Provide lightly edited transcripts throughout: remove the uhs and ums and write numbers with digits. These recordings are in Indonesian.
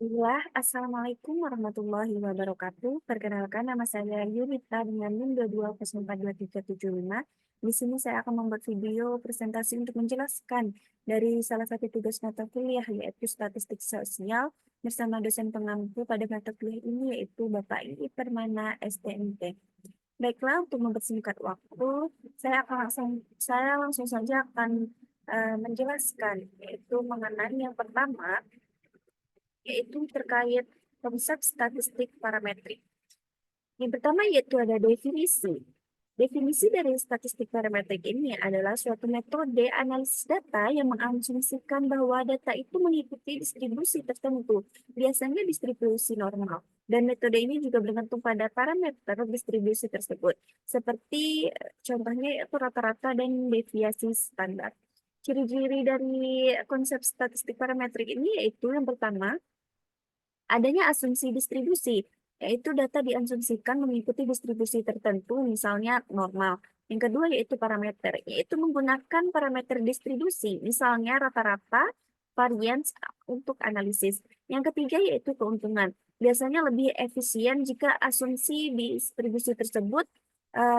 Bismillah, Assalamualaikum warahmatullahi wabarakatuh. Perkenalkan, nama saya Yunita dengan NIM 22042375. Di sini saya akan membuat video presentasi untuk menjelaskan dari salah satu tugas mata kuliah yaitu statistik sosial bersama dosen pengampu pada mata kuliah ini yaitu Bapak I. Permana STMT. Baiklah, untuk mempersingkat waktu, saya langsung saja akan menjelaskan yaitu mengenai yang pertama yaitu terkait konsep statistik parametrik. Yang pertama yaitu ada definisi. Definisi dari statistik parametrik ini adalah suatu metode analisis data yang mengasumsikan bahwa data itu mengikuti distribusi tertentu, biasanya distribusi normal. Dan metode ini juga bergantung pada parameter distribusi tersebut, seperti contohnya yaitu rata-rata dan deviasi standar. Ciri-ciri dari konsep statistik parametrik ini yaitu yang pertama, adanya asumsi distribusi, yaitu data diasumsikan mengikuti distribusi tertentu, misalnya normal. Yang kedua yaitu parameter, yaitu menggunakan parameter distribusi, misalnya rata-rata, variance untuk analisis. Yang ketiga yaitu keuntungan. Biasanya lebih efisien jika asumsi distribusi tersebut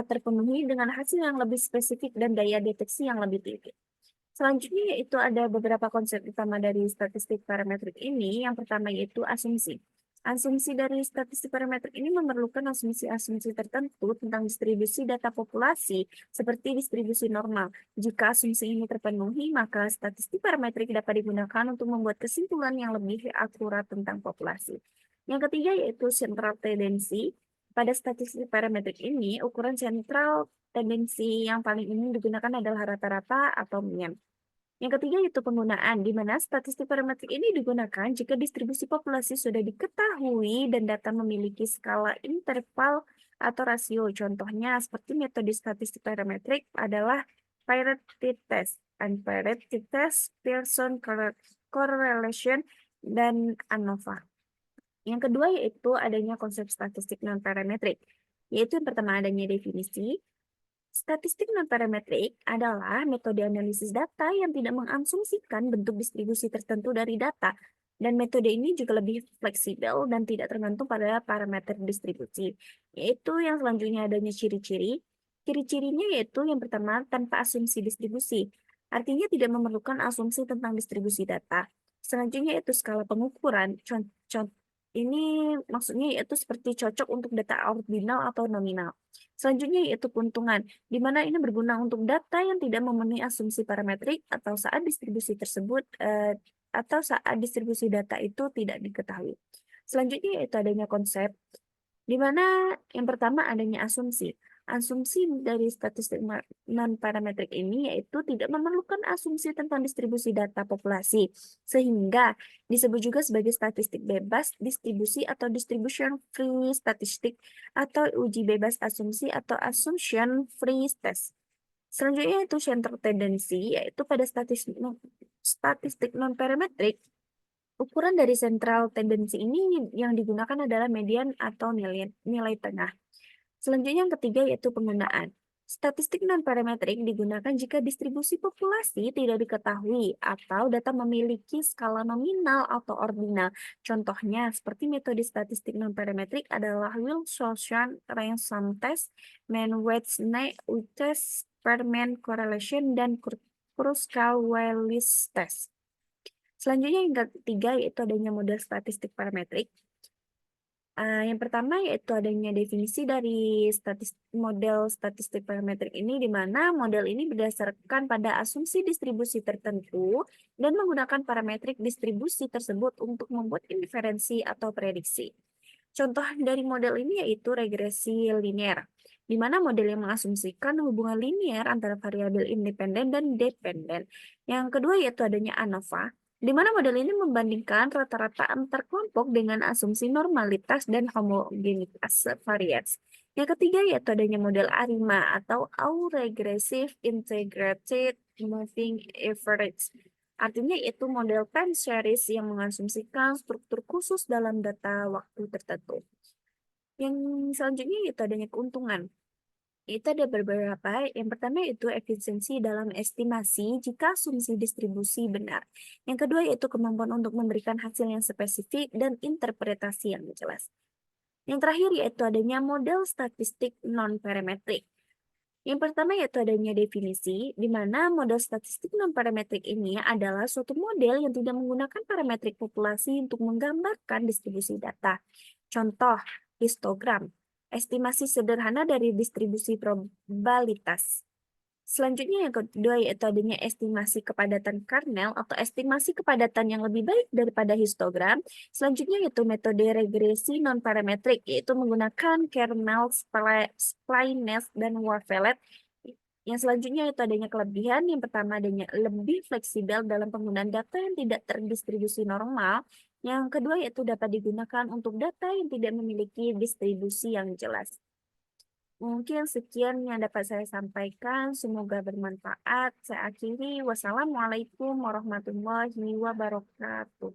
terpenuhi dengan hasil yang lebih spesifik dan daya deteksi yang lebih tinggi. Selanjutnya yaitu ada beberapa konsep utama dari statistik parametrik ini. Yang pertama yaitu asumsi. Asumsi dari statistik parametrik ini memerlukan asumsi-asumsi tertentu tentang distribusi data populasi seperti distribusi normal. Jika asumsi ini terpenuhi, maka statistik parametrik dapat digunakan untuk membuat kesimpulan yang lebih akurat tentang populasi. Yang ketiga yaitu central tendency. Pada statistik parametrik ini, ukuran sentral tendensi yang paling umum digunakan adalah rata-rata atau mean. Yang ketiga yaitu penggunaan, di mana statistik parametrik ini digunakan jika distribusi populasi sudah diketahui dan data memiliki skala interval atau rasio. Contohnya seperti metode statistik parametrik adalah Parity Test, Unparity Test, Pearson Correlation, dan ANOVA. Yang kedua yaitu adanya konsep statistik non-parametrik, yaitu yang pertama adanya definisi. Statistik non-parametrik adalah metode analisis data yang tidak mengasumsikan bentuk distribusi tertentu dari data. Dan metode ini juga lebih fleksibel dan tidak tergantung pada parameter distribusi. Yaitu yang selanjutnya adanya ciri-ciri. Ciri-cirinya yaitu yang pertama tanpa asumsi distribusi. Artinya tidak memerlukan asumsi tentang distribusi data. Selanjutnya yaitu skala pengukuran. Ini maksudnya yaitu seperti cocok untuk data ordinal atau nominal. Selanjutnya yaitu keuntungan, di mana ini berguna untuk data yang tidak memenuhi asumsi parametrik atau saat distribusi data itu tidak diketahui. Selanjutnya yaitu adanya konsep, di mana yang pertama adanya asumsi. Asumsi dari statistik non-parametrik ini yaitu tidak memerlukan asumsi tentang distribusi data populasi, sehingga disebut juga sebagai statistik bebas distribusi atau distribution free statistik atau uji bebas asumsi atau assumption free test. Selanjutnya itu center tendency, yaitu pada statistik non-parametrik, ukuran dari central tendency ini yang digunakan adalah median atau nilai tengah. Selanjutnya yang ketiga yaitu penggunaan. Statistik non-parametrik digunakan jika distribusi populasi tidak diketahui atau data memiliki skala nominal atau ordinal. Contohnya seperti metode statistik non-parametrik adalah Wilson ransom test, Mann-Whitney test, Spearman correlation, dan Kruskal-Wallis test. Selanjutnya yang ketiga yaitu adanya model statistik parametrik. Yang pertama yaitu adanya definisi dari model statistik parametrik ini, di mana model ini berdasarkan pada asumsi distribusi tertentu dan menggunakan parametrik distribusi tersebut untuk membuat inferensi atau prediksi. Contoh dari model ini yaitu regresi linear, di mana model yang mengasumsikan hubungan linear antara variabel independen dan dependen. Yang kedua yaitu adanya ANOVA, di mana model ini membandingkan rata-rata antar kelompok dengan asumsi normalitas dan homogenitas varians. Yang ketiga yaitu adanya model ARIMA atau Autoregressive Integrated Moving Average. Artinya itu model time series yang mengasumsikan struktur khusus dalam data waktu tertentu. Yang selanjutnya yaitu adanya keuntungan. Itu ada beberapa. Yang pertama yaitu efisiensi dalam estimasi jika asumsi distribusi benar. Yang kedua yaitu kemampuan untuk memberikan hasil yang spesifik dan interpretasi yang jelas. Yang terakhir yaitu adanya model statistik non-parametrik. Yang pertama yaitu adanya definisi, di mana model statistik non-parametrik ini adalah suatu model yang tidak menggunakan parametrik populasi untuk menggambarkan distribusi data. Contoh, histogram, estimasi sederhana dari distribusi probabilitas. Selanjutnya yang kedua yaitu adanya estimasi kepadatan kernel atau estimasi kepadatan yang lebih baik daripada histogram. Selanjutnya yaitu metode regresi non-parametrik, yaitu menggunakan kernel, spliness, dan wavelet. Yang selanjutnya itu adanya kelebihan. Yang pertama adanya lebih fleksibel dalam penggunaan data yang tidak terdistribusi normal. Yang kedua yaitu dapat digunakan untuk data yang tidak memiliki distribusi yang jelas. Mungkin sekian yang dapat saya sampaikan. Semoga bermanfaat. Saya akhiri. Wassalamualaikum warahmatullahi wabarakatuh.